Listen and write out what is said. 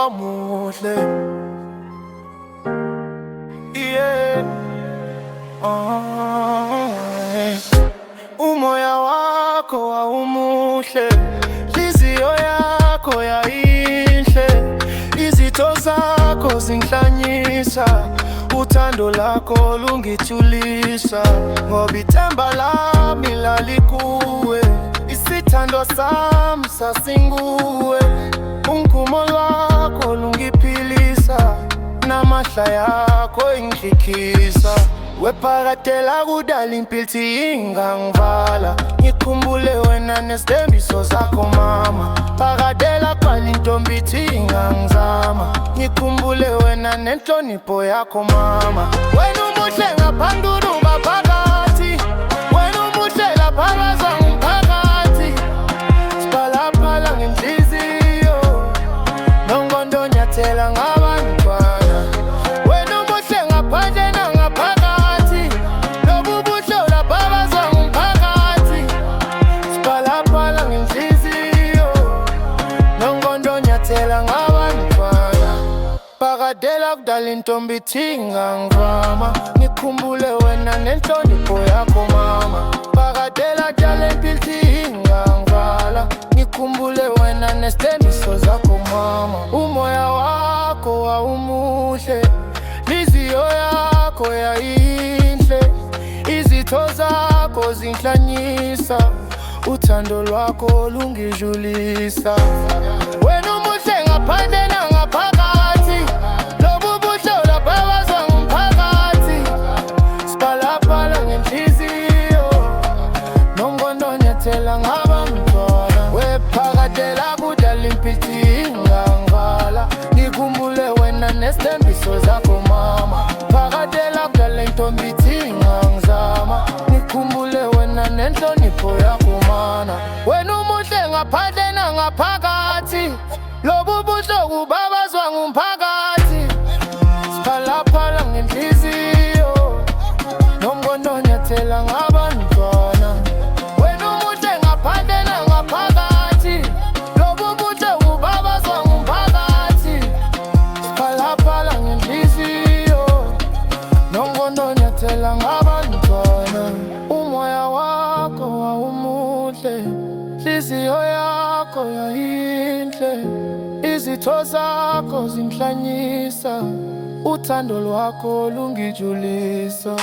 wamuhle. Yeah. Umoya wakho wawumuhle, inhliziyo yakho yayinhle, izitho zakho zingihlanyisa, uthando lakho lungijulisa. Ngoba ithemba lami lalikuwe, isithando sami sasinguwe. Ungumo lwakho lungiphilisa, namahla yakho ingihlikhisa. Wephakadela kudala impilo ingangivala, ngikhumbule wena nesithembiso zakho mama. Phakadela kwala intombi ingangizama, ngikhumbule wena nenhlonipho yakho mama. Wena umuhle ngaphambili ungaphakathi, wena umuhle lapha bazangumphakathi. Siphalaphala ngenhliziyo, nongondo nyathela ngabantwana. Wena umuhle ngaphandle nangaphakathi, lobu buhle lapha bazangumphakathi. Siphalaphala ngenhliziyo, nongondo nyathela ngabantwana. Phakadela kudala intombi ingangivama, ngikhumbule wena nenhlonipho yakho mama. Phakadela kudala impilo ingangivala, ngikhumbule wena nesithembiso zakho mama. Umoya wakho wawumuhle, inhliziyo yakho yayinhle, izitho zakho zingihlanyisa, uthando lwakho lungijulisa. Wena umuhle ngaphandle nangaphakathi, lobu buhle lapha bazangumphakathi. Siphalaphala ngenhliziyo, nongondo nyathela ngabantwana. Wephakadela kudala impilo ingangivala, ngikhumbule wena nesithembiso zakho mama. Phakadela kudala intombi ingangizama, ngikhumbule wena nenhlonipho yakho mana. Wena umuhle ngaphandle nangaphakathi, lobu buhle kubabazwa ngumphakathi. Siphalaphala ngenhliziyo, nongondo nyathela ngabantwana. Wena umuhle ngaphandle nangaphakathi, lobu buhle kubabazwa ngumphakathi. Siphalaphala ngenhliziyo, nongondo nyathela ngabantwana. Umoya wakho wawumuhle, inhliziyo yakho yayinhle, izitho zakho zingihlanyisa, uthando lwakho lungijulisa.